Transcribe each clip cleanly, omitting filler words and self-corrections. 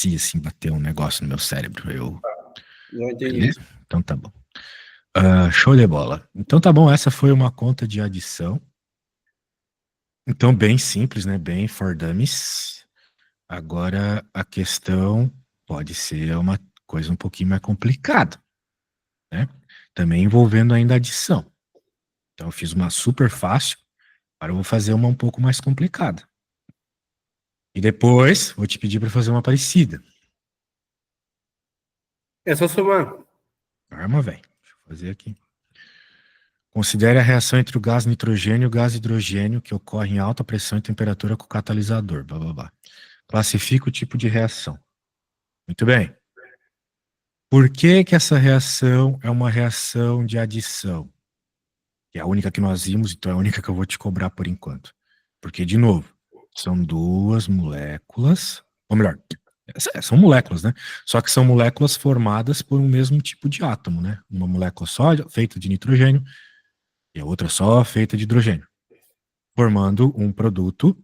parecia, assim, bater um negócio no meu cérebro. Já entendi. Beleza? Então tá bom. Show de bola. Então tá bom, essa foi uma conta de adição. Então, bem simples, né? Bem for dummies. Agora, a questão pode ser uma coisa um pouquinho mais complicada, né? Também envolvendo ainda adição. Então, eu fiz uma super fácil, agora eu vou fazer uma um pouco mais complicada. E depois, vou te pedir para fazer uma parecida. É só somar. Arma, velho. Deixa eu fazer aqui. Considere a reação entre o gás nitrogênio e o gás hidrogênio que ocorre em alta pressão e temperatura com o catalisador. Blá, blá, blá. Classifica o tipo de reação. Muito bem. Por que que essa reação é uma reação de adição? Que é a única que nós vimos, então é a única que eu vou te cobrar por enquanto. Porque, de novo, são duas moléculas, ou melhor, são moléculas, né? Só que são moléculas formadas por um mesmo tipo de átomo, né? Uma molécula só feita de nitrogênio e a outra só feita de hidrogênio, formando um produto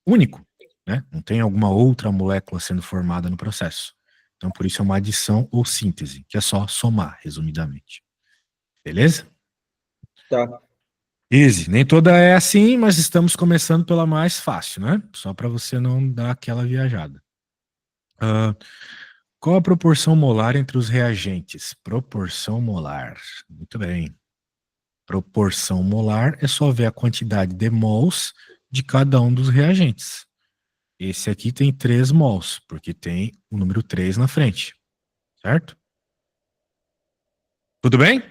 único, né? Não tem alguma outra molécula sendo formada no processo. Então, por isso é uma adição ou síntese, que é só somar, resumidamente. Beleza? Tá. Easy. Nem toda é assim, mas estamos começando pela mais fácil, né? Só para você não dar aquela viajada. Qual a proporção molar entre os reagentes? Proporção molar. Muito bem. Proporção molar é só ver a quantidade de mols de cada um dos reagentes. Esse aqui tem 3 mols, porque tem o número 3 na frente. Certo? Tudo bem?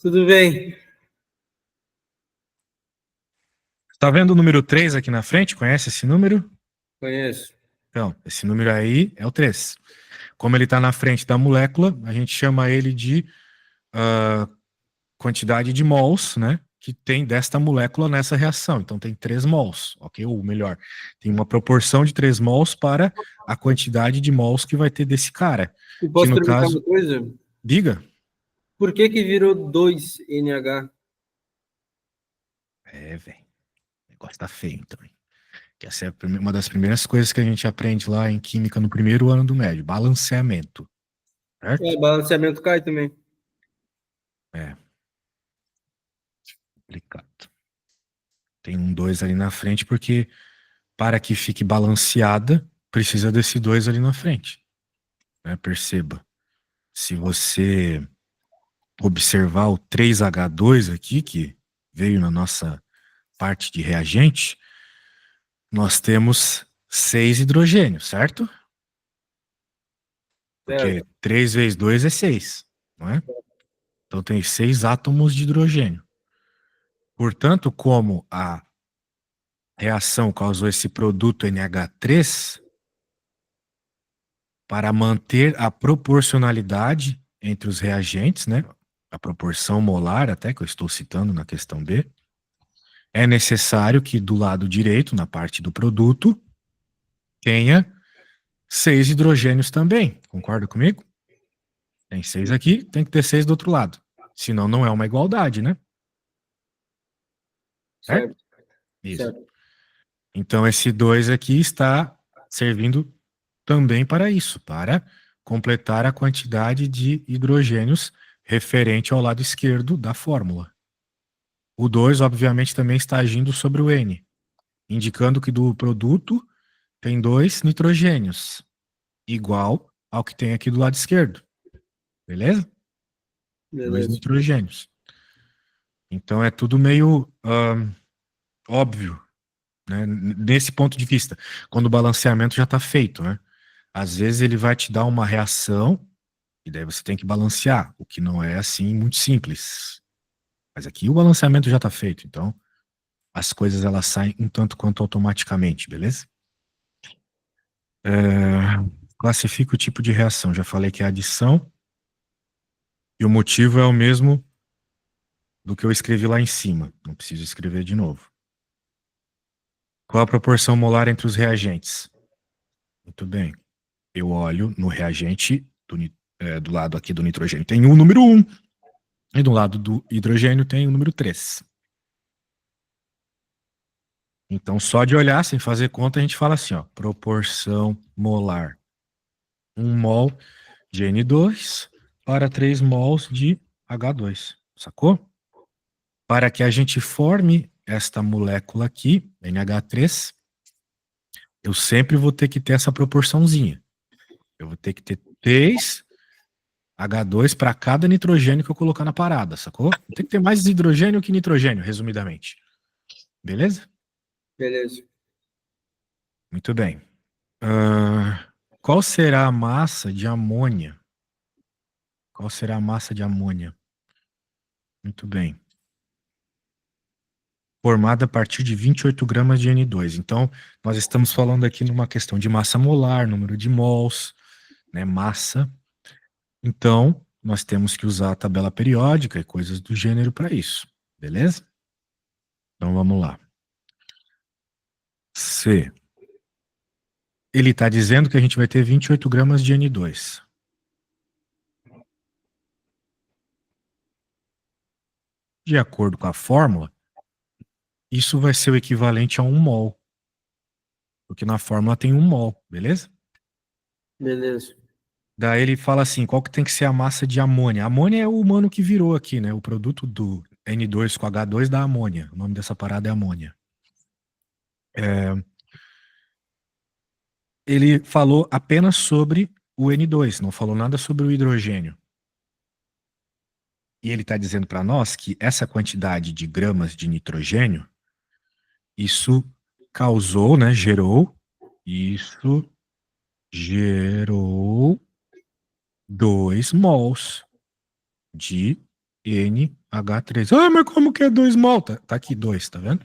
Tudo bem. Está vendo o número 3 aqui na frente? Conhece esse número? Conheço. Então, esse número aí é o 3. Como ele está na frente da molécula, a gente chama ele de quantidade de mols, né? Que tem desta molécula nessa reação. Então tem 3 mols, ok? Ou melhor, tem uma proporção de 3 mols para a quantidade de mols que vai ter desse cara. E Que posso no perguntar caso, uma coisa? diga. Por que que virou 2NH? Velho. O negócio tá feio, então. Que essa é uma das primeiras coisas que a gente aprende lá em química no primeiro ano do médio, balanceamento, certo? Balanceamento cai também. É, complicado. Tem um 2 ali na frente, porque para que fique balanceada, precisa desse 2 ali na frente. Né? Perceba, se você observar o 3H2 aqui, que veio na nossa parte de reagente, nós temos 6 hidrogênios, certo? Porque Certo. 3 vezes 2 é 6, não é? Então tem 6 átomos de hidrogênio. Portanto, como a reação causou esse produto NH3, para manter a proporcionalidade entre os reagentes, né? A proporção molar, até que eu estou citando na questão B, é necessário que do lado direito, na parte do produto, tenha 6 hidrogênios também. Concorda comigo? Tem 6 aqui, tem que ter 6 do outro lado. Senão não é uma igualdade, né? Certo? Certo. Isso. Certo. Então esse 2 aqui está servindo também para isso, para completar a quantidade de hidrogênios referente ao lado esquerdo da fórmula. O 2, obviamente, também está agindo sobre o N, indicando que do produto tem 2 nitrogênios, igual ao que tem aqui do lado esquerdo. Beleza? 2 Beleza. nitrogênios. Então é tudo meio óbvio, né? Nesse ponto de vista, quando o balanceamento já está feito, né? Às vezes ele vai te dar uma reação e daí você tem que balancear, o que não é assim muito simples. Mas aqui o balanceamento já está feito, então as coisas elas saem um tanto quanto automaticamente, beleza? Classifica o tipo de reação. Já falei que é adição e o motivo é o mesmo do que eu escrevi lá em cima. Não preciso escrever de novo. Qual a proporção molar entre os reagentes? Muito bem. Eu olho no reagente do lado aqui do nitrogênio tem o número 1 e do lado do hidrogênio tem o número 3. Então, só de olhar, sem fazer conta, a gente fala assim, ó, proporção molar 1 mol de N2 para 3 mols de H2, sacou? Para que a gente forme esta molécula aqui, NH3, eu sempre vou ter que ter essa proporçãozinha. Eu vou ter que ter 3 H2 para cada nitrogênio que eu colocar na parada, sacou? Tem que ter mais hidrogênio que nitrogênio, resumidamente. Beleza? Beleza. Muito bem. Qual será a massa de amônia? Qual será a massa de amônia? Muito bem. Formada a partir de 28 gramas de N2. Então, nós estamos falando aqui numa questão de massa molar, número de mols, né, massa. Então, nós temos que usar a tabela periódica e coisas do gênero para isso. Beleza? Então, vamos lá. C. Ele está dizendo que a gente vai ter 28 gramas de N2. De acordo com a fórmula, isso vai ser o equivalente a 1 mol. Porque na fórmula tem 1 mol, beleza? Beleza. Daí ele fala assim, qual que tem que ser a massa de amônia? A amônia é o humano que virou aqui, né? O produto do N2 com H2 da amônia. O nome dessa parada é amônia. Ele falou apenas sobre o N2, não falou nada sobre o hidrogênio. E ele está dizendo para nós que essa quantidade de gramas de nitrogênio, isso causou, né? Isso gerou 2 mols de NH3. Ah, mas como que é 2 mol? Tá aqui 2, tá vendo?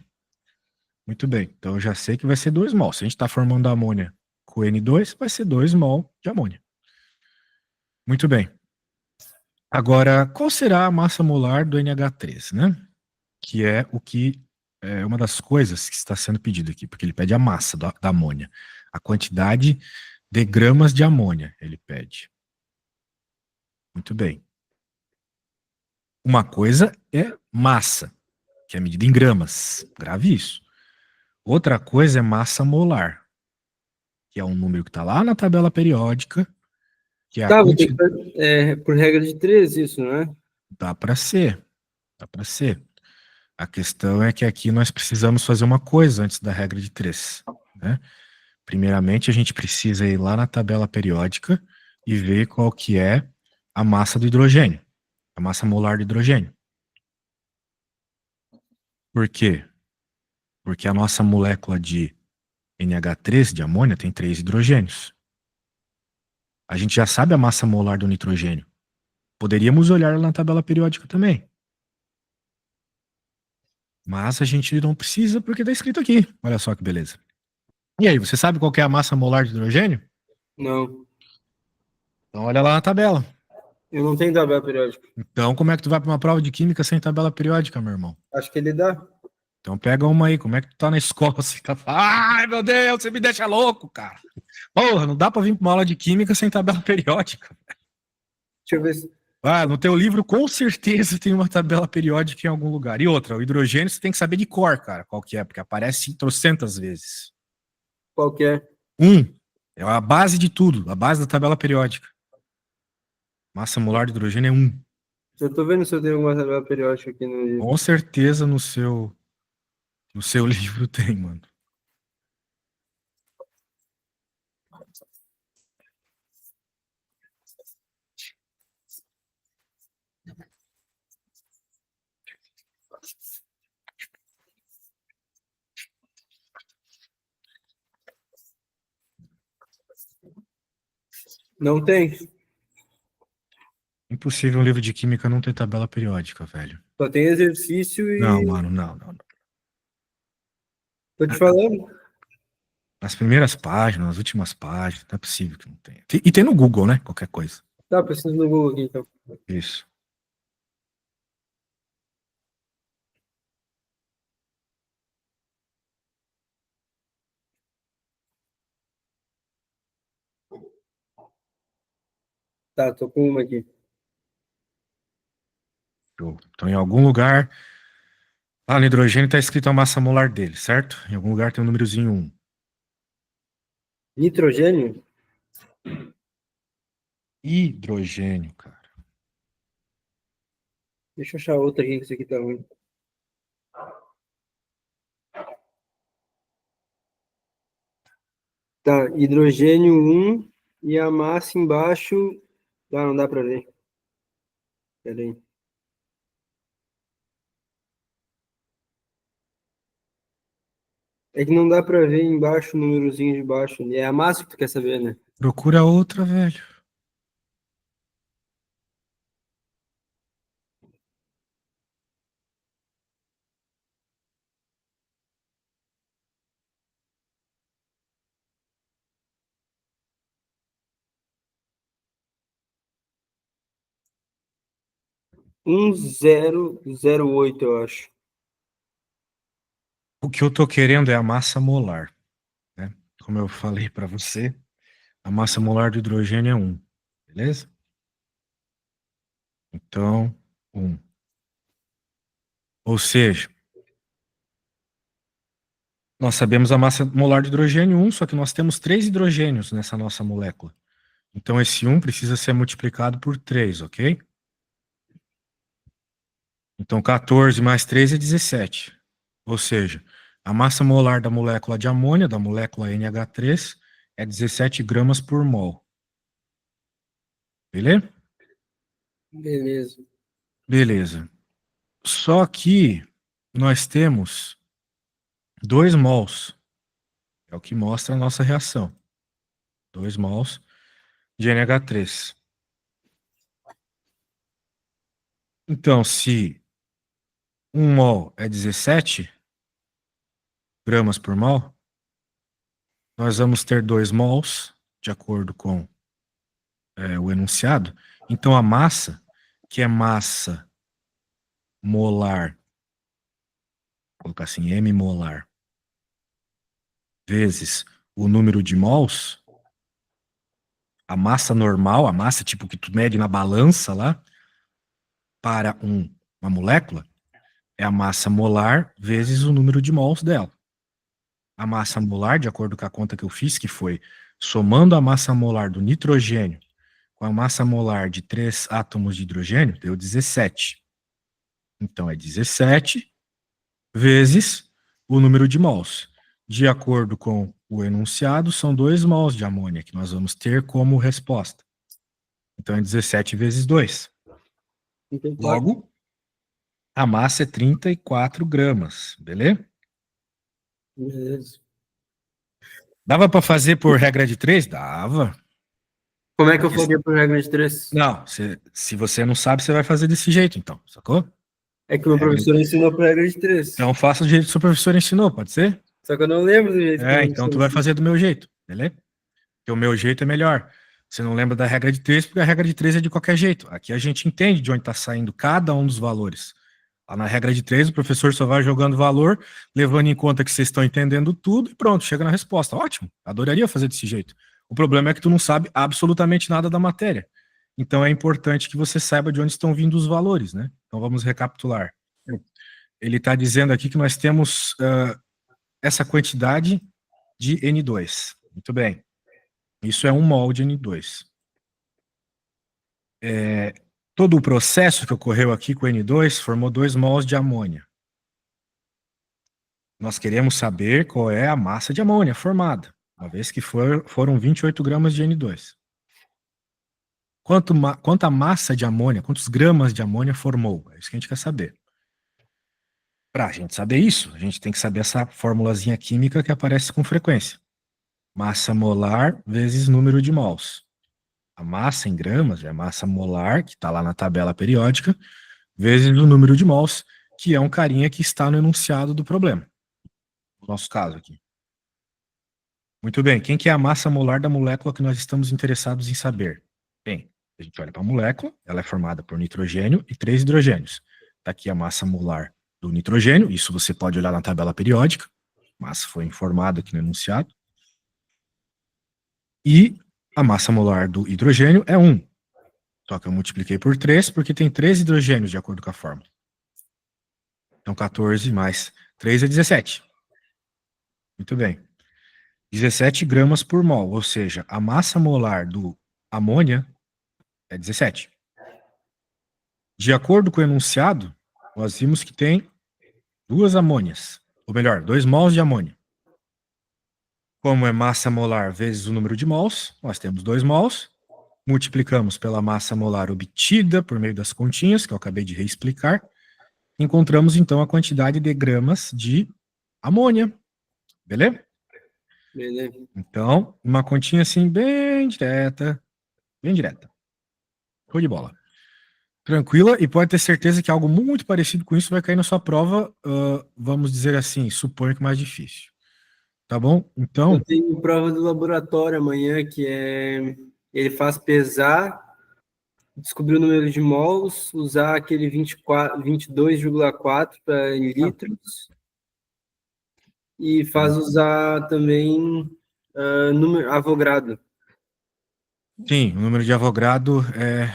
Muito bem. Então eu já sei que vai ser 2 mol. Se a gente está formando amônia com N2, vai ser 2 mol de amônia. Muito bem. Agora, qual será a massa molar do NH3, né? Que é o que é uma das coisas que está sendo pedido aqui, porque ele pede a massa da amônia, a quantidade de gramas de amônia, ele pede. Muito bem. Uma coisa é massa, que é medida em gramas. Grave isso. Outra coisa é massa molar, que é um número que está lá na tabela periódica, que é a Tá, vou ter que quantidade. fazer, por regra de 3 isso, não é? Dá para ser, dá para ser. A questão é que aqui nós precisamos fazer uma coisa antes da regra de 3, né? Primeiramente, a gente precisa ir lá na tabela periódica e ver qual que é a massa do hidrogênio, a massa molar do hidrogênio. Por quê? Porque a nossa molécula de NH3, de amônia, tem 3 hidrogênios. A gente já sabe a massa molar do nitrogênio. Poderíamos olhar lá na tabela periódica também. Mas a gente não precisa porque está escrito aqui. Olha só que beleza. E aí, você sabe qual que é a massa molar de hidrogênio? Não. Então olha lá na tabela. Eu não tenho tabela periódica. Então como é que tu vai para uma prova de química sem tabela periódica, meu irmão? Acho que ele dá. Então pega uma aí. Como é que tu tá na escola? Você tá... Ai, meu Deus, você me deixa louco, cara. Porra, não dá para vir para uma aula de química sem tabela periódica. Deixa eu ver se. Ah, no teu livro com certeza tem uma tabela periódica em algum lugar. E outra, o hidrogênio você tem que saber de cor, cara, qual que é, porque aparece trocentas vezes. Qual que é? É a base de tudo, a base da tabela periódica. Massa molar de hidrogênio é 1. Eu tô vendo se eu tenho alguma tabela periódica aqui no livro. Com certeza no seu livro tem, mano. Não tem. Impossível um livro de química não ter tabela periódica, velho. Só tem exercício Não, e. mano, não, não. Tô te falando. Nas primeiras páginas, nas últimas páginas, não é possível que não tenha. E tem no Google, né? Qualquer coisa. Tá, preciso no Google aqui então. Isso. Tá, tô com uma aqui. Show. Então, em algum lugar Lá no hidrogênio está escrito a massa molar dele, certo? Em algum lugar tem um númerozinho 1. Nitrogênio? Hidrogênio, cara. Deixa eu achar outra aqui, que isso aqui tá ruim. Tá, hidrogênio 1 e a massa embaixo. Ah, não dá pra ver. Pera aí. É que não dá pra ver embaixo o númerozinho de baixo. É a massa que tu quer saber, né? Procura outra, velho. Um 1008, eu acho. O que eu tô querendo é a massa molar, né? Como eu falei para você, a massa molar do hidrogênio é 1, beleza? Então, 1. Ou seja, nós sabemos a massa molar do hidrogênio 1, só que nós temos 3 hidrogênios nessa nossa molécula. Então, esse 1 precisa ser multiplicado por 3, ok? Então, 14 mais 3 é 17. Ou seja, a massa molar da molécula de amônia, da molécula NH3, é 17 gramas por mol. Beleza? Beleza. Beleza. Só que nós temos 2 mols. É o que mostra a nossa reação. 2 mols de NH3. Então, se 1 mol é 17 gramas por mol, nós vamos ter 2 mols, de acordo com o enunciado. Então, a massa, que é massa molar, vou colocar assim, M molar, vezes o número de mols, a massa normal, a massa tipo que tu mede na balança lá, para uma molécula, é a massa molar vezes o número de mols dela. A massa molar, de acordo com a conta que eu fiz, que foi somando a massa molar do nitrogênio com a massa molar de 3 átomos de hidrogênio, deu 17. Então, é 17 vezes o número de mols. De acordo com o enunciado, são 2 mols de amônia que nós vamos ter como resposta. Então, é 17 vezes 2. 34. Logo, a massa é 34 gramas, beleza? Beleza. Dava para fazer por regra de 3? Dava. Como é que eu faria por regra de 3? Não, se você não sabe, você vai fazer desse jeito, então, sacou? É que o meu professor ensinou por regra de 3. Então, faça do jeito que o seu professor ensinou, pode ser? Só que eu não lembro do jeito que o Então tu professor vai ensinou. fazer do meu jeito, beleza? Porque o meu jeito é melhor. Você não lembra da regra de 3, porque a regra de 3 é de qualquer jeito. Aqui a gente entende de onde está saindo cada um dos valores. Lá na regra de 3, o professor só vai jogando valor, levando em conta que vocês estão entendendo tudo e pronto, chega na resposta. Ótimo, adoraria fazer desse jeito. O problema é que tu não sabe absolutamente nada da matéria. Então é importante que você saiba de onde estão vindo os valores, né? Então vamos recapitular. Ele está dizendo aqui que nós temos essa quantidade de N2. Muito bem. Isso é 1 mol de N2. Todo o processo que ocorreu aqui com o N2 formou 2 mols de amônia. Nós queremos saber qual é a massa de amônia formada, uma vez que foram 28 gramas de N2. Quanta massa de amônia, quantos gramas de amônia formou? É isso que a gente quer saber. Para a gente saber isso, a gente tem que saber essa formulazinha química que aparece com frequência. Massa molar vezes número de mols. A massa em gramas é a massa molar, que está lá na tabela periódica, vezes o número de mols, que é um carinha que está no enunciado do problema. No nosso caso aqui. Muito bem, quem que é a massa molar da molécula que nós estamos interessados em saber? Bem, a gente olha para a molécula, ela é formada por nitrogênio e 3 hidrogênios. Está aqui a massa molar do nitrogênio, isso você pode olhar na tabela periódica, massa foi informada aqui no enunciado. E a massa molar do hidrogênio é 1. Só que eu multipliquei por 3 porque tem 3 hidrogênios de acordo com a fórmula. Então, 14 mais 3 é 17. Muito bem. 17 gramas por mol, ou seja, a massa molar do amônia é 17. De acordo com o enunciado, nós vimos que tem duas amônias, ou melhor, 2 mols de amônia. Como é massa molar vezes o número de mols, nós temos 2 mols, multiplicamos pela massa molar obtida por meio das continhas, que eu acabei de reexplicar, encontramos então a quantidade de gramas de amônia, beleza? Beleza. Então, uma continha assim bem direta, bem direta. Show de bola. Tranquila, e pode ter certeza que algo muito parecido com isso vai cair na sua prova, vamos dizer assim, suponho que mais difícil. Tá bom? Então, Eu tenho prova do laboratório amanhã, que ele faz pesar, descobrir o número de mols, usar aquele 24, 22,4 para em litros, e faz usar também número Avogadro. sim, o número de Avogadro é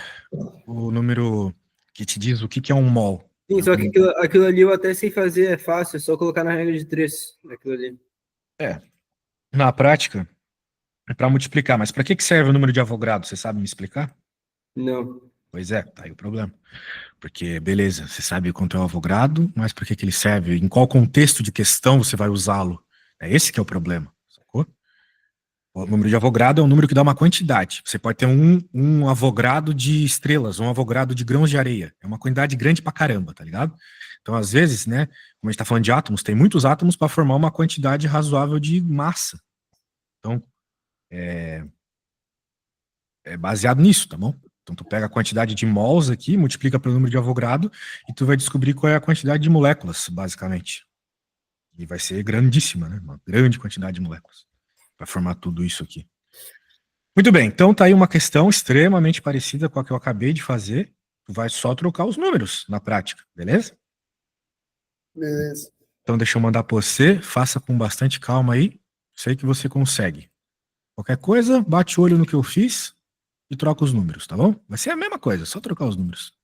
o número que te diz o que que é um mol. Sim, só que aquilo ali eu até sei fazer, é fácil, é só colocar na regra de 3, aquilo ali. É, na prática, é para multiplicar, mas para que que serve o número de Avogadro? Você sabe me explicar? Não, Pois é, tá aí o problema. Porque, beleza, você sabe quanto é o Avogadro, mas para que que ele serve? Em qual contexto de questão você vai usá-lo? É esse que é o problema, sacou? O número de Avogadro é um número que dá uma quantidade. Você pode ter um Avogadro de estrelas, um Avogadro de grãos de areia. É uma quantidade grande pra caramba, tá ligado? Então, às vezes, né, como a gente tá falando de átomos, tem muitos átomos para formar uma quantidade razoável de massa. Então, é baseado nisso, tá bom? Então, tu pega a quantidade de mols aqui, multiplica pelo número de Avogadro e tu vai descobrir qual é a quantidade de moléculas, basicamente. E vai ser grandíssima, né? Uma grande quantidade de moléculas para formar tudo isso aqui. Muito bem, então tá aí uma questão extremamente parecida com a que eu acabei de fazer. Tu vai só trocar os números na prática, beleza? beleza. Então deixa eu mandar para você, faça com bastante calma aí. Sei que você consegue. Qualquer coisa, bate o olho no que eu fiz e troca os números, tá bom? Vai ser a mesma coisa, só trocar os números.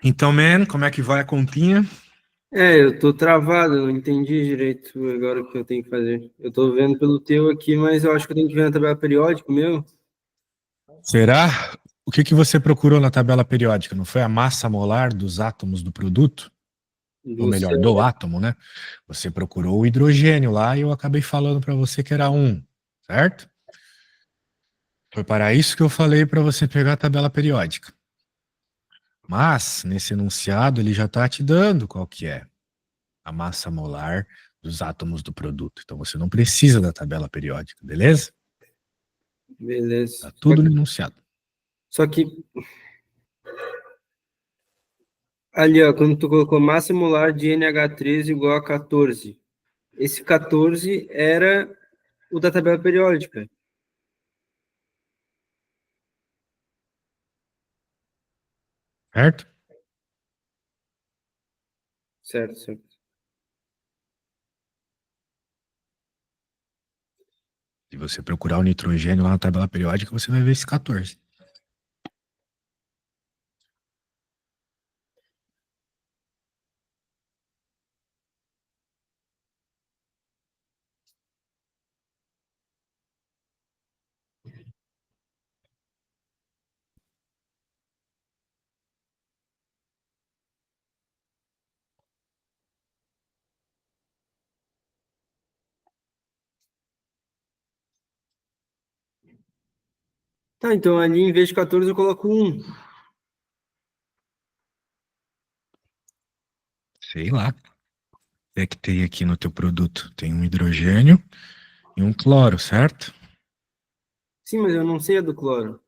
Então, man, como é que vai a continha? Eu tô travado, eu não entendi direito agora o que eu tenho que fazer. Eu tô vendo pelo teu aqui, mas eu acho que eu tenho que ver na tabela periódica meu. Será? O que que você procurou na tabela periódica? Não foi a massa molar dos átomos do produto? Ou Você, melhor, do átomo, né? Você procurou o hidrogênio lá e eu acabei falando para você que era um, certo? Foi para isso que eu falei para você pegar a tabela periódica. Mas, nesse enunciado, ele já está te dando qual que é a massa molar dos átomos do produto. Então, você não precisa da tabela periódica, beleza? beleza. Tá tudo no enunciado. Só que ali, ó, quando tu colocou massa molar de NH3 igual a 14, esse 14 era o da tabela periódica. Certo? Certo, certo. Se você procurar o nitrogênio lá na tabela periódica, você vai ver esse 14. Tá, então ali em vez de 14 eu coloco 1. Sei lá. O que tem aqui no teu produto? Tem um hidrogênio e um cloro, certo? Sim, mas eu não sei a do cloro.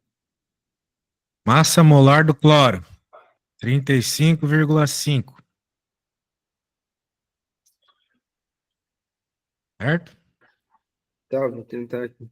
Massa molar do cloro, 35,5, certo? Tá, vou tentar aqui.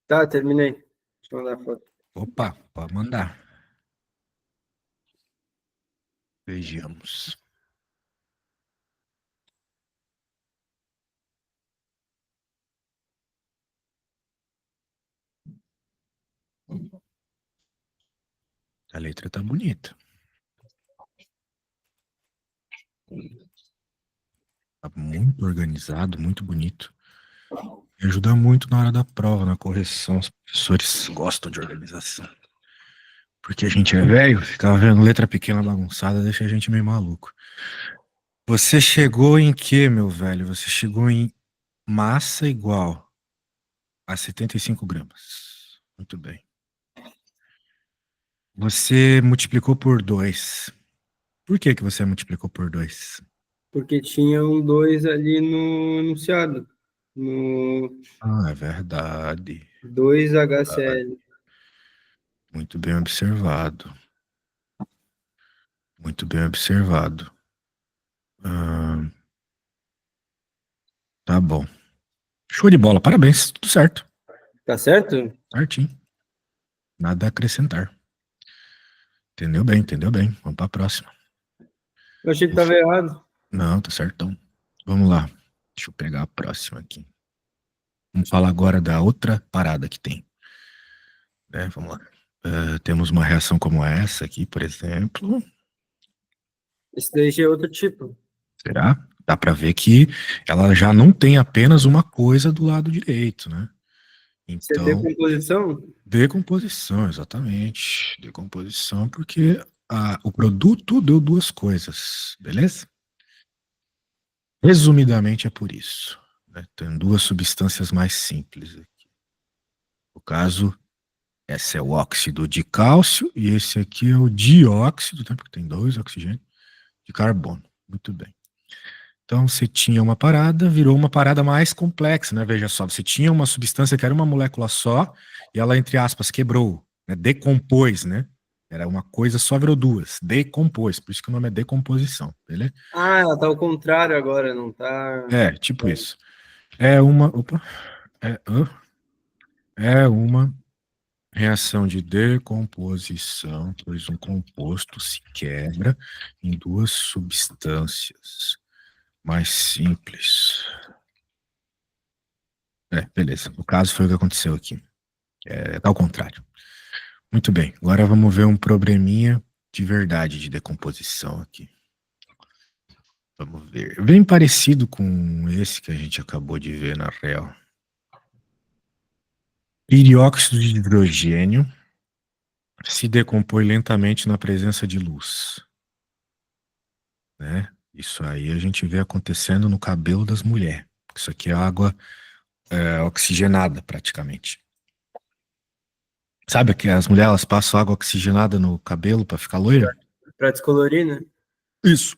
Tá, terminei. Deixa eu mandar a foto. Opa, pode mandar. Vejamos. A letra tá bonita. Tá muito organizado, muito bonito. E ajuda muito na hora da prova, na correção. Os professores gostam de organização. Porque a gente é velho, ficar vendo letra pequena bagunçada deixa a gente meio maluco. Você chegou em quê, meu velho? Você chegou em massa igual a 75 gramas. Muito bem. Você multiplicou por 2. Por que que você multiplicou por 2? Porque tinha um 2 ali no enunciado. No Ah, é verdade. 2HCl. Muito bem observado. Muito bem observado. Ah, tá bom. Show de bola. Parabéns. Tudo certo. Tá certo? Certinho. Nada a acrescentar. Entendeu bem, entendeu bem. Vamos para a próxima. Eu achei que tava errado. Não, tá certão. Vamos lá. Deixa eu pegar a próxima aqui. Vamos falar agora da outra parada que tem. Né? Vamos lá. Temos uma reação como essa aqui, por exemplo. Esse daí já é outro tipo. Será? Dá para ver que ela já não tem apenas uma coisa do lado direito, né? Isso é Então, decomposição? decomposição, exatamente. Decomposição, porque o produto deu duas coisas, beleza? Resumidamente é por isso. Né? Tem duas substâncias mais simples aqui. No caso, esse é o óxido de cálcio e esse aqui é o dióxido, né? Porque tem dois oxigênios, de carbono. Muito bem. Então, você tinha uma parada, virou uma parada mais complexa, né? Veja só, você tinha uma substância que era uma molécula só, e ela, entre aspas, quebrou, né? Decompôs, né? Era uma coisa só, virou duas. Decompôs, por isso que o nome é decomposição, beleza? Ah, ela tá ao contrário agora, não tá. É, tipo isso. É uma. Opa. É uma reação de decomposição, pois um composto se quebra em duas substâncias mais simples. Beleza. No caso foi o que aconteceu aqui. Ao contrário. Muito bem. Agora vamos ver um probleminha de verdade de decomposição aqui. Vamos ver. Bem parecido com esse que a gente acabou de ver na real. Dióxido de hidrogênio se decompõe lentamente na presença de luz. Né? Isso aí a gente vê acontecendo no cabelo das mulheres. Isso aqui é água oxigenada, praticamente. Sabe que as mulheres elas passam água oxigenada no cabelo para ficar loira? Pra descolorir, né? Isso.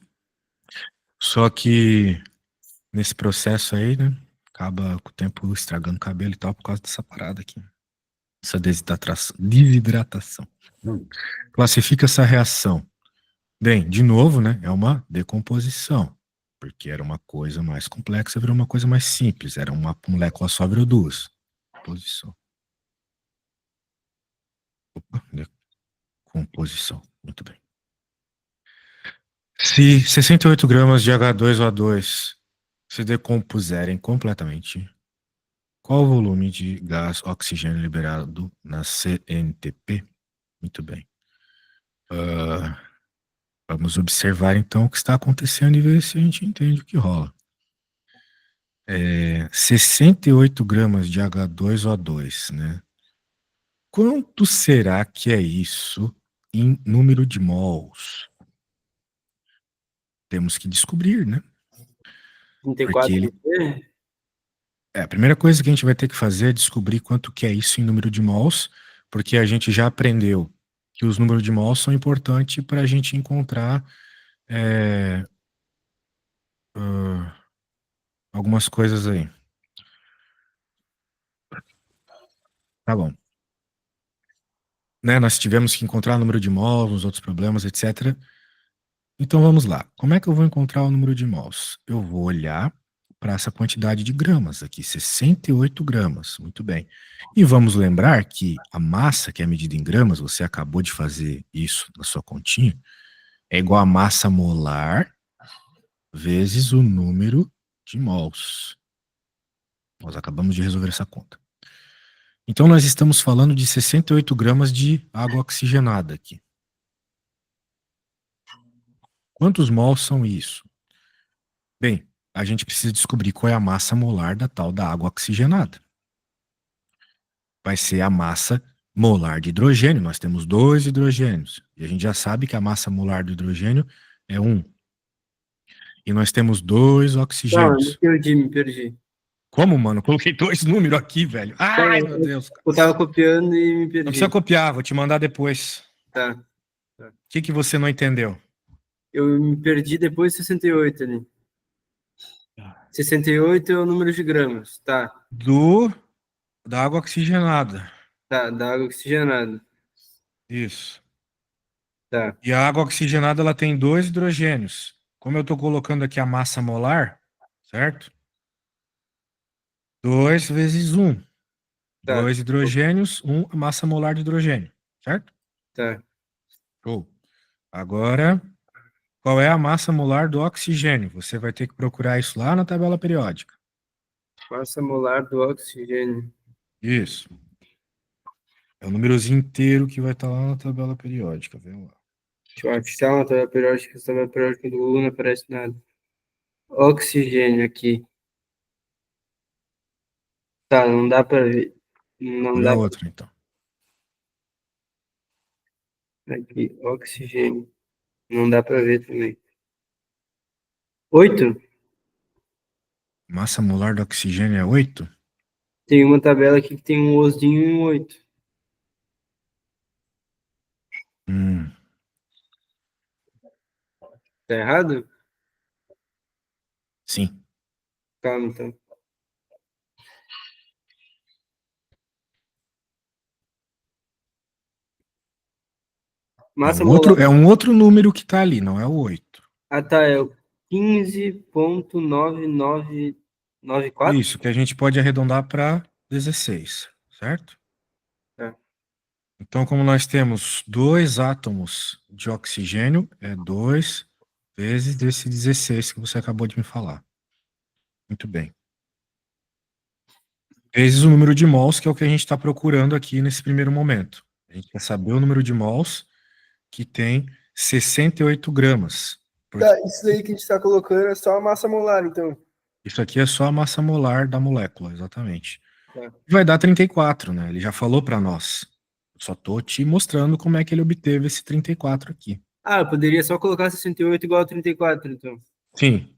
Só que nesse processo aí, né, acaba com o tempo estragando o cabelo e tal por causa dessa parada aqui. Essa desidratação. Classifica essa reação. Bem, de novo, né, é uma decomposição. Porque era uma coisa mais complexa, virou uma coisa mais simples. Era uma molécula só, virou duas. Composição. Opa, decomposição. Muito bem. Se 68 gramas de H2O2 se decompuserem completamente, qual o volume de gás oxigênio liberado na CNTP? Muito bem. Vamos observar então o que está acontecendo e ver se a gente entende o que rola. 68 gramas de H2O2, né? Quanto será que é isso em número de mols? Temos que descobrir, né? Porque 34 ele. pp? A primeira coisa que a gente vai ter que fazer é descobrir quanto que é isso em número de mols, porque a gente já aprendeu que os números de mols são importantes para a gente encontrar algumas coisas aí. Tá bom. Né, nós tivemos que encontrar o número de mols, os outros problemas, etc. Então vamos lá. Como é que eu vou encontrar o número de mols? Eu vou olhar para essa quantidade de gramas aqui, 68 gramas. Muito bem. E vamos lembrar que a massa, que é medida em gramas, você acabou de fazer isso na sua continha, é igual a massa molar vezes o número de mols. Nós acabamos de resolver essa conta. Então, nós estamos falando de 68 gramas de água oxigenada aqui. Quantos mols são isso? Bem, a gente precisa descobrir qual é a massa molar da tal da água oxigenada. Vai ser a massa molar de hidrogênio. Nós temos 2 hidrogênios. E a gente já sabe que a massa molar do hidrogênio é 1. E nós temos 2 Não, oxigênios. me perdi. Como, mano? Coloquei 2 números aqui, velho. Ai, meu Deus. Eu tava copiando e me Não perdi. precisa copiar, vou te mandar depois. Tá. O que você não entendeu? Eu me perdi depois de 68 ali. 68 é o número de gramas. Tá. Da água oxigenada. Tá, da água oxigenada. Isso. Tá. E a água oxigenada ela tem 2 hidrogênios. Como eu estou colocando aqui a massa molar, certo? 2 vezes 1. Tá. 2 hidrogênios, 1 massa molar de hidrogênio, certo? Tá. Show. Agora, qual é a massa molar do oxigênio? Você vai ter que procurar isso lá na tabela periódica. Massa molar do oxigênio. Isso. É o númerozinho inteiro que vai estar lá na tabela periódica. Vem lá. Deixa eu achar uma tabela periódica. Essa tabela periódica do Google não aparece nada. Oxigênio aqui. Tá, não dá pra ver. Não Procura dá outra, então. aqui. Oxigênio. Não dá pra ver também. 8? Massa molar do oxigênio é 8? Tem uma tabela aqui que tem um osinho e um 8. Hum, Tá errado? sim. Calma, então. Massa molar. É um outro número que está ali, não é o 8. Ah, tá. É o 15,9994? Isso, que a gente pode arredondar para 16, certo? Tá. Então, como nós temos 2 átomos de oxigênio, é 2 vezes esse 16 que você acabou de me falar. Muito bem. Vezes o número de mols, que é o que a gente está procurando aqui nesse primeiro momento. A gente quer saber o número de mols que tem 68 gramas. Tá, isso daí que a gente está colocando é só a massa molar, então. Isso aqui é só a massa molar da molécula, exatamente. Tá. Vai dar 34, né? Ele já falou para nós. Só tô te mostrando como é que ele obteve esse 34 aqui. Ah, eu poderia só colocar 68 igual a 34, então. Sim.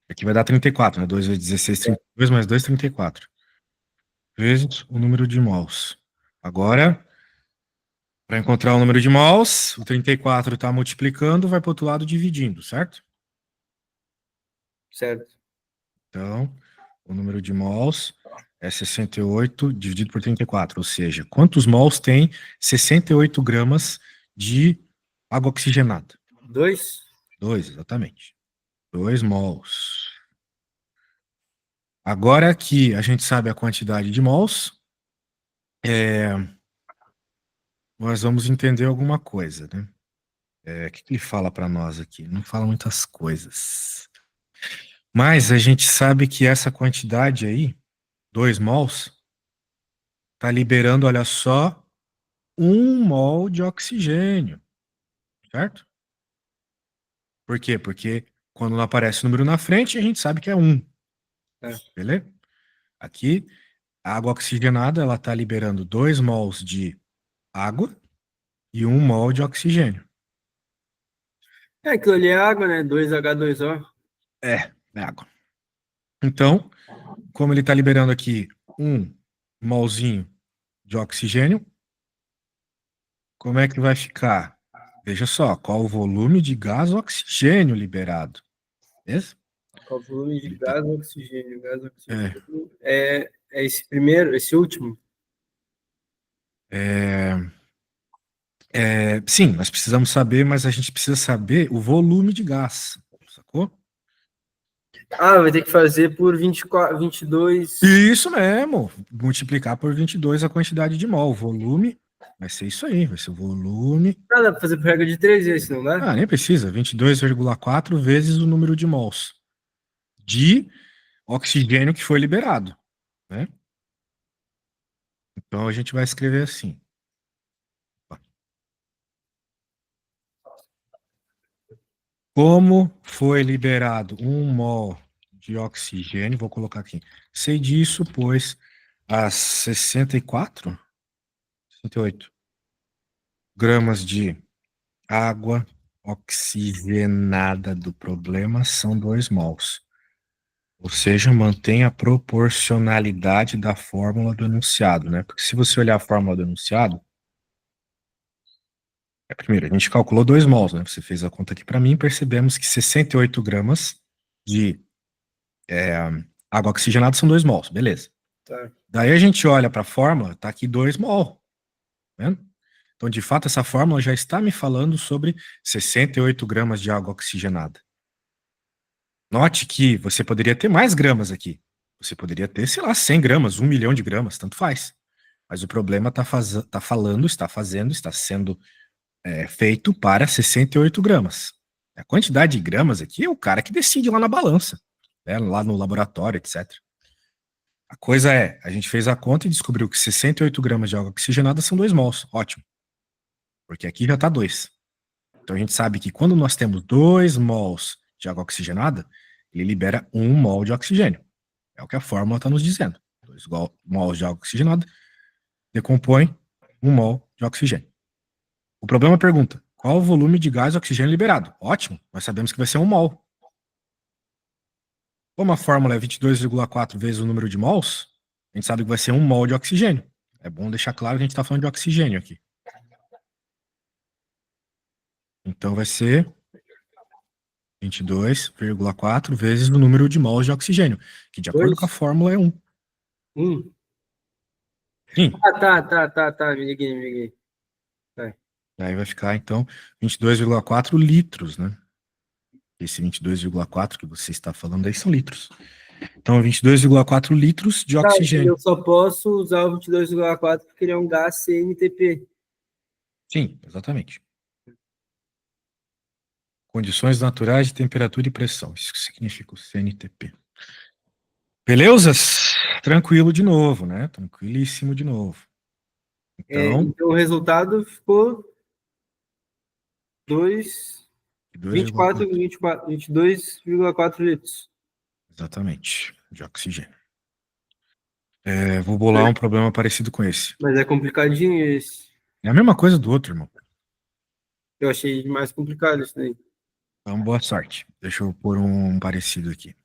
Aqui vai dar 34, né? 2 vezes 16, 32, mais 2, 34. Vezes o número de mols. Agora, para encontrar o número de mols, o 34 está multiplicando, vai para o outro lado dividindo, certo? Certo. Então, o número de mols é 68 dividido por 34, ou seja, quantos mols tem 68 gramas de água oxigenada? 2? 2, exatamente. 2 mols. Agora que a gente sabe a quantidade de mols, nós vamos entender alguma coisa, né? O que ele fala para nós aqui? Não fala muitas coisas. Mas a gente sabe que essa quantidade aí, 2 mols, está liberando, olha só, 1 mol de oxigênio, certo? Por quê? Porque quando não aparece o número na frente, a gente sabe que é 1. Beleza? Aqui, a água oxigenada, ela está liberando 2 mols de água e 1 mol de oxigênio. É, aquilo ali é água, né? 2H2O. É água. Então, como ele está liberando aqui 1 molzinho de oxigênio, como é que vai ficar? Veja só, qual o volume de gás oxigênio liberado. Beleza? Qual o volume de Ele tá, gás oxigênio? Gás oxigênio é esse primeiro, esse último? sim, nós precisamos saber, mas a gente precisa saber o volume de gás, sacou? Ah, vai ter que fazer por 24, 22. Isso mesmo. Multiplicar por 22 a quantidade de mol. O volume vai ser isso aí. Vai ser o volume. Ah, dá pra fazer por regra de 3 esse, não dá? Ah, nem precisa. 22,4 vezes o número de mols de oxigênio que foi liberado, né? Então a gente vai escrever assim. Como foi liberado 1 mol de oxigênio, vou colocar aqui. Sei disso, pois as 68 gramas de água oxigenada do problema são 2 mols. Ou seja, mantém a proporcionalidade da fórmula do enunciado, né? Porque se você olhar a fórmula do enunciado, primeiro, a gente calculou 2 mols, né? Você fez a conta aqui para mim, percebemos que 68 gramas de água oxigenada são 2 mols, beleza. Tá. Daí a gente olha para a fórmula, tá aqui 2 mol, né? Então, de fato, essa fórmula já está me falando sobre 68 gramas de água oxigenada. Note que você poderia ter mais gramas aqui. Você poderia ter, sei lá, 100 gramas, 1 milhão de gramas, tanto faz. Mas o problema está sendo feito para 68 gramas. A quantidade de gramas aqui é o cara que decide lá na balança, né, lá no laboratório, etc. A coisa é, a gente fez a conta e descobriu que 68 gramas de água oxigenada são 2 mols. Ótimo. Porque aqui já está 2. Então a gente sabe que quando nós temos 2 mols de água oxigenada, ele libera 1 mol de oxigênio. É o que a fórmula está nos dizendo. 2 mols de água oxigenada decompõe 1 mol de oxigênio. O problema pergunta, qual o volume de gás e oxigênio liberado? Ótimo, nós sabemos que vai ser 1 mol. Como a fórmula é 22,4 vezes o número de mols, a gente sabe que vai ser 1 mol de oxigênio. É bom deixar claro que a gente está falando de oxigênio aqui. Então vai ser 22,4 vezes o número de mols de oxigênio, que de acordo com a fórmula é 1. 1. Sim. Tá. Me liguei. Vai. Aí vai ficar, então, 22,4 litros, né? Esse 22,4 que você está falando aí são litros. Então, 22,4 litros de Tá, e oxigênio. eu só posso usar o 22,4 porque ele é um gás CNTP. Sim, exatamente. Condições naturais de temperatura e pressão. Isso que significa o CNTP. Beleuzas? Tranquilo de novo, né? Tranquilíssimo de novo. Então, Então o resultado ficou 2,4. 22,4 litros. Exatamente, de oxigênio. Vou bolar um problema parecido com esse. Mas é complicadinho esse. É a mesma coisa do outro, irmão. Eu achei mais complicado isso daí. Então, boa sorte. Deixa eu pôr um parecido aqui.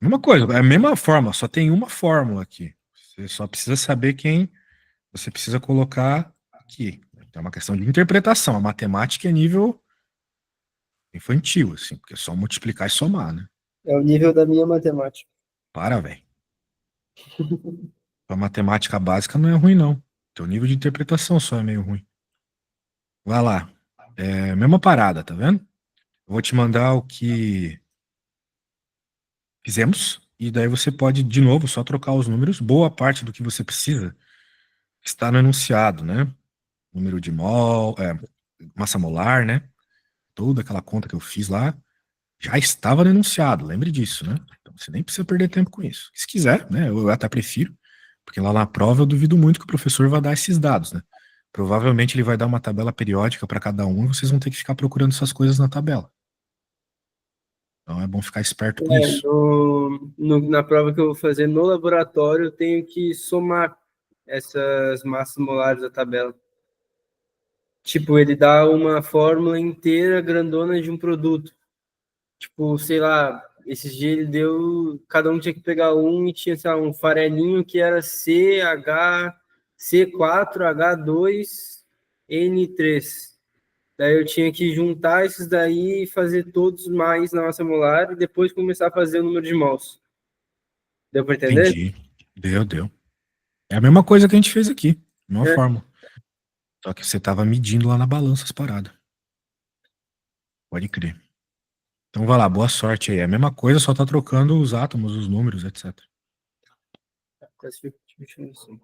Mesma coisa, é a mesma fórmula, só tem uma fórmula aqui. Você só precisa saber quem você precisa colocar aqui. É uma questão de interpretação. A matemática é nível infantil, assim, porque é só multiplicar e somar, né? É o nível da minha matemática. Para, velho. A matemática básica não é ruim, não. Teu nível de interpretação só é meio ruim. Vai lá. Mesma parada, tá vendo? Eu vou te mandar o que fizemos, e daí você pode, de novo, só trocar os números. Boa parte do que você precisa está no enunciado, né? Número de mol, massa molar, né? Toda aquela conta que eu fiz lá já estava no enunciado, lembre disso, né? Então você nem precisa perder tempo com isso. Se quiser, né? Eu até prefiro, porque lá na prova eu duvido muito que o professor vá dar esses dados, né? Provavelmente ele vai dar uma tabela periódica para cada um e vocês vão ter que ficar procurando essas coisas na tabela. Então é bom ficar esperto com isso. Na prova que eu vou fazer no laboratório, eu tenho que somar essas massas molares da tabela. Tipo, ele dá uma fórmula inteira grandona de um produto. Tipo, sei lá, esses dias ele deu. Cada um tinha que pegar um e tinha, sei lá, um farelinho que era C4H2N3. Daí eu tinha que juntar esses daí e fazer todos mais na massa molar e depois começar a fazer o número de mols. Deu para entender? Entendi. Deu. É a mesma coisa que a gente fez aqui, mesma É. forma. Só que você estava medindo lá na balança as paradas. Pode crer. Então vai lá, boa sorte aí. É a mesma coisa, só tá trocando os átomos, os números, etc. Classifico tipo de função.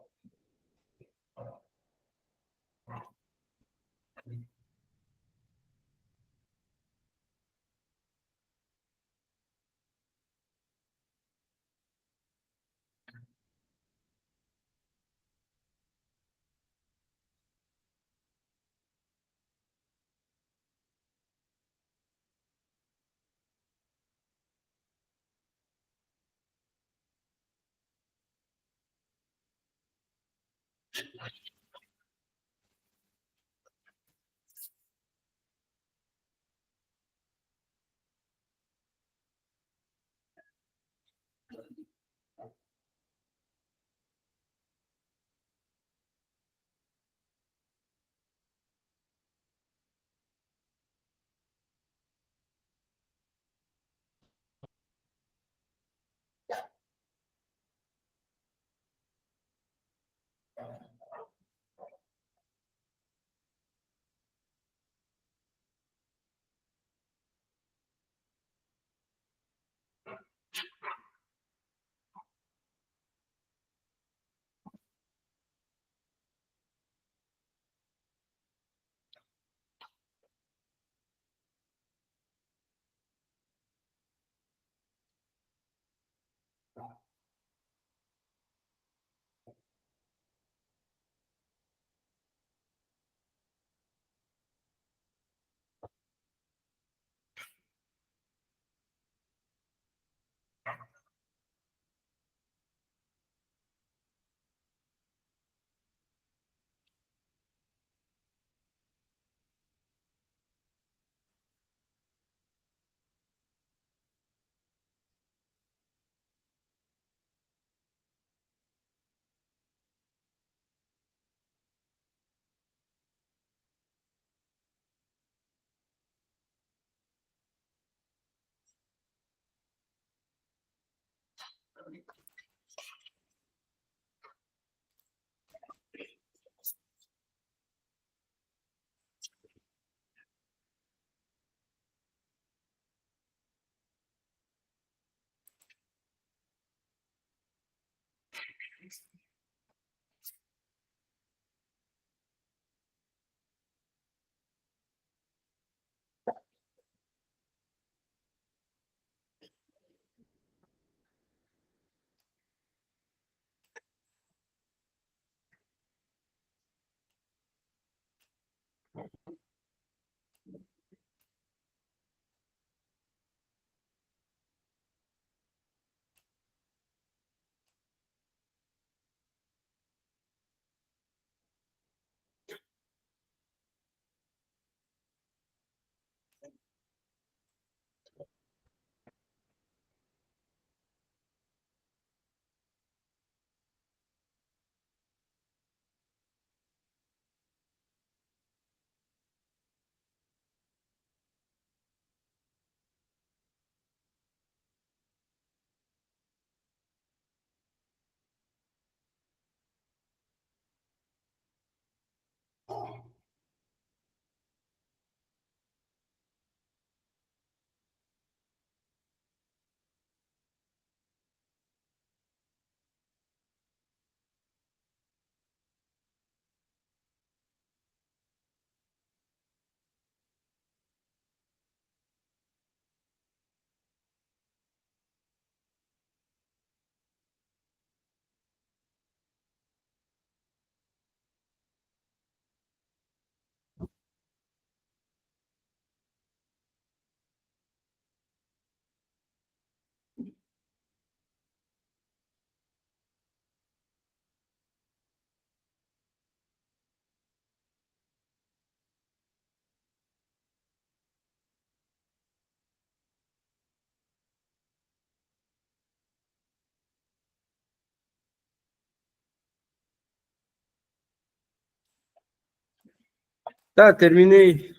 Tá, terminei.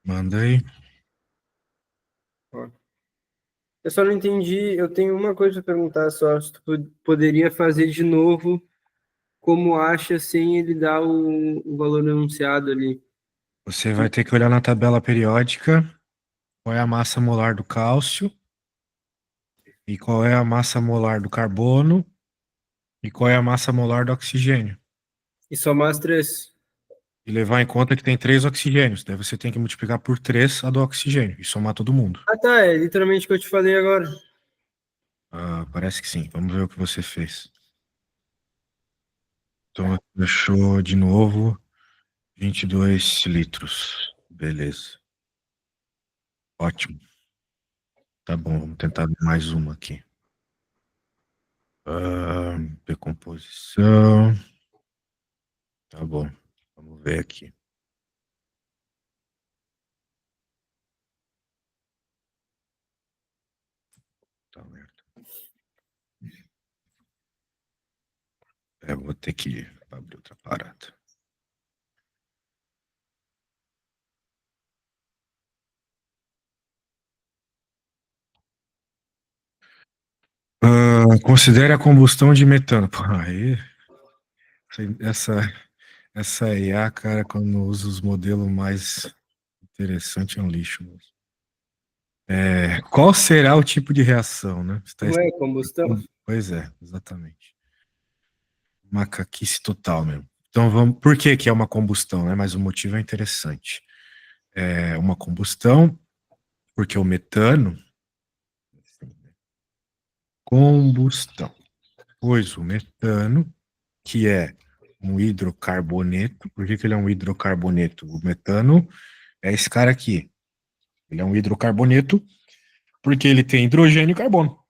Manda aí. Ó. Eu só não entendi, eu tenho uma coisa para perguntar só, se tu poderia fazer de novo como acha sem ele dar o valor anunciado ali. Você vai ter que olhar na tabela periódica qual é a massa molar do cálcio, e qual é a massa molar do carbono, e qual é a massa molar do oxigênio. E somar as três. E levar em conta que tem 3 oxigênios. Daí você tem que multiplicar por 3 a do oxigênio e somar todo mundo. Ah, tá, é literalmente o que eu te falei agora. Ah, parece que sim. Vamos ver o que você fez. Então, deixou de novo 22 litros. Beleza. Ótimo. Tá bom, vamos tentar mais uma aqui. Decomposição. Tá bom. Vamos ver aqui. Tá merda. Vou ter que abrir outra parada. Considere a combustão de metano. Pô, aí, essa IA, cara, quando usa os modelos mais interessantes, é um lixo mesmo. Qual será o tipo de reação, né? Como é combustão? Pois é, exatamente. Macaquice total mesmo. Então vamos. Por que que é uma combustão, né? Mas o motivo é interessante. É uma combustão, porque o metano. Combustão. Pois o metano, que é um hidrocarboneto. Por que que ele é um hidrocarboneto? O metano é esse cara aqui. Ele é um hidrocarboneto porque ele tem hidrogênio e carbono.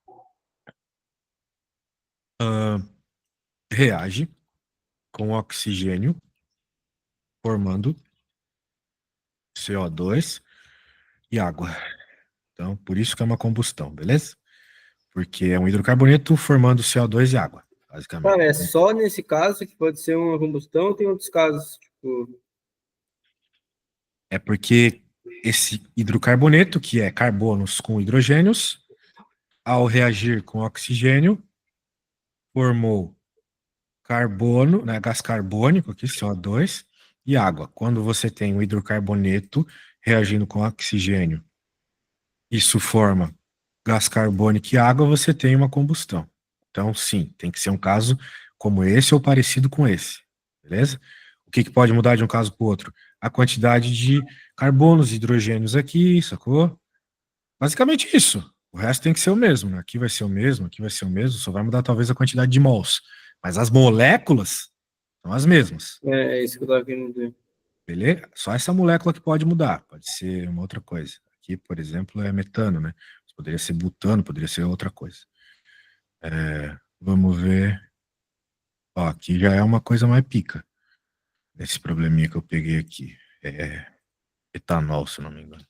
Reage com oxigênio, formando CO2 e água. Então, por isso que é uma combustão, beleza? Porque é um hidrocarboneto formando CO2 e água, basicamente. Cara, é só nesse caso que pode ser uma combustão, ou tem outros casos, tipo... É porque esse hidrocarboneto, que é carbonos com hidrogênios, ao reagir com oxigênio, formou carbono, né, gás carbônico, aqui, CO2, e água. Quando você tem o hidrocarboneto reagindo com oxigênio, isso forma gás carbônico e água, você tem uma combustão. Então, sim, tem que ser um caso como esse ou parecido com esse, beleza? O que, que pode mudar de um caso para o outro? A quantidade de carbonos e hidrogênios aqui, sacou? Basicamente isso. O resto tem que ser o mesmo, né? Aqui vai ser o mesmo, aqui vai ser o mesmo, só vai mudar talvez a quantidade de mols. Mas as moléculas são as mesmas, É isso que eu tava querendo dizer. beleza? Só essa molécula que pode mudar, pode ser uma outra coisa. Aqui, por exemplo, é metano, né? Poderia ser butano, poderia ser outra coisa. Vamos ver. Ó, aqui já é uma coisa mais pica. Esse probleminha que eu peguei aqui. É etanol, se não me engano.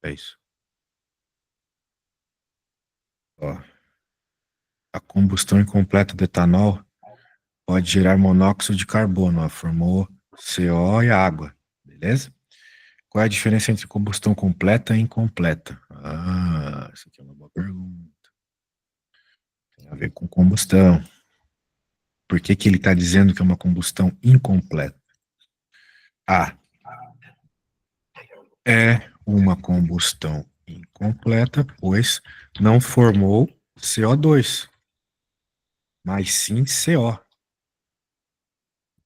É isso. Ó, a combustão incompleta do etanol pode gerar monóxido de carbono. Ó, formou CO e água. Beleza? Qual é a diferença entre combustão completa e incompleta? Ah, isso aqui é uma boa pergunta. Tem a ver com combustão. Por que que ele está dizendo que é uma combustão incompleta? A. É uma combustão incompleta, pois não formou CO2, mas sim CO.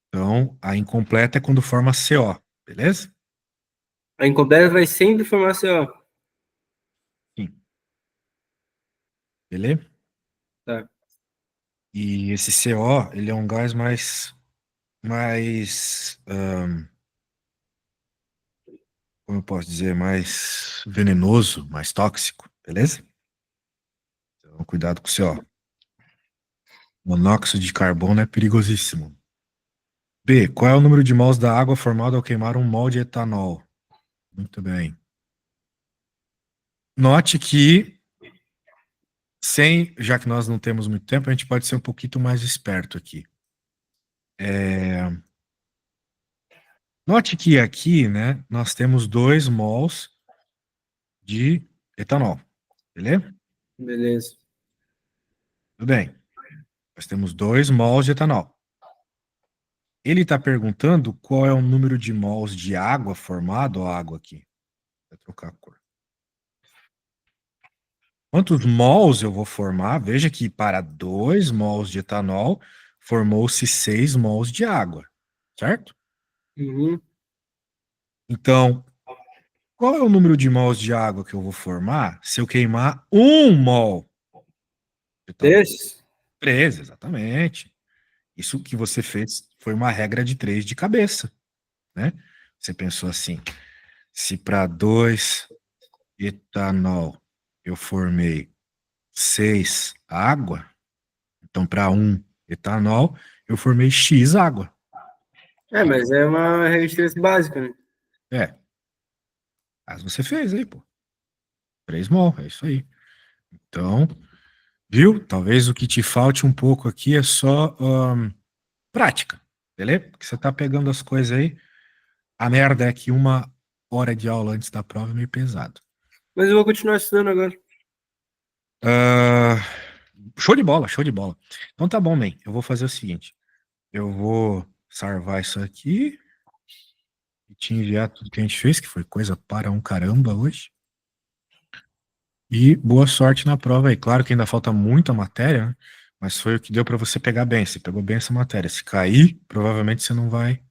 Então, a incompleta é quando forma CO, beleza? A incompleta vai sempre formar CO. Sim. Beleza? Tá. E esse CO, ele é um gás como eu posso dizer, mais venenoso, mais tóxico, beleza? Então, cuidado com o CO. Monóxido de carbono é perigosíssimo. B. Qual é o número de mols da água formado ao queimar um mol de etanol? Muito bem. Note que, já que nós não temos muito tempo, a gente pode ser um pouquinho mais esperto aqui. Note que aqui, né, nós temos 2 mols de etanol, beleza? Beleza. Tudo bem. Nós temos 2 mols de etanol. Ele está perguntando qual é o número de mols de água formado, ó, água aqui. Vai trocar a cor. Quantos mols eu vou formar? Veja que para 2 mols de etanol, formou-se 6 mols de água, certo? Uhum. Então, qual é o número de mols de água que eu vou formar se eu queimar 1 mol de etanol? Três? 3, exatamente. Isso que você fez foi uma regra de 3 de cabeça, né? Você pensou assim, se para 2 etanol eu formei 6 água, então para 1 etanol eu formei X água. Mas é uma regra de três básica, né? É, mas você fez aí, pô. 3 mol, é isso aí. Então, viu? Talvez o que te falte um pouco aqui é só prática, beleza? Porque você tá pegando as coisas aí. A merda é que 1 hora de aula antes da prova é meio pesado. Mas eu vou continuar estudando agora. Ah, show de bola, show de bola. Então tá bom, man. Eu vou fazer o seguinte. Eu vou salvar isso aqui e te enviar tudo que a gente fez, que foi coisa para um caramba hoje. E boa sorte na prova aí. Claro que ainda falta muita matéria, né? Mas foi o que deu para você pegar bem. Você pegou bem essa matéria. Se cair, provavelmente você não vai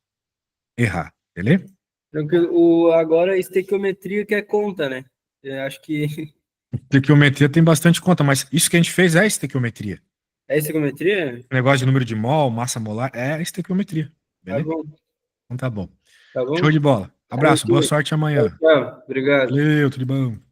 errar, beleza? Tranquilo. Agora, estequiometria que é conta, né? Eu acho que. Estequiometria tem bastante conta, mas isso que a gente fez é estequiometria. É estequiometria? O negócio de número de mol, massa molar, é estequiometria, Tá beleza? bom, Então tá bom. tá Show bom? de bola. Abraço, boa Tranquilo. sorte Tchau, amanhã. tchau. Obrigado. Valeu, tudo de bom.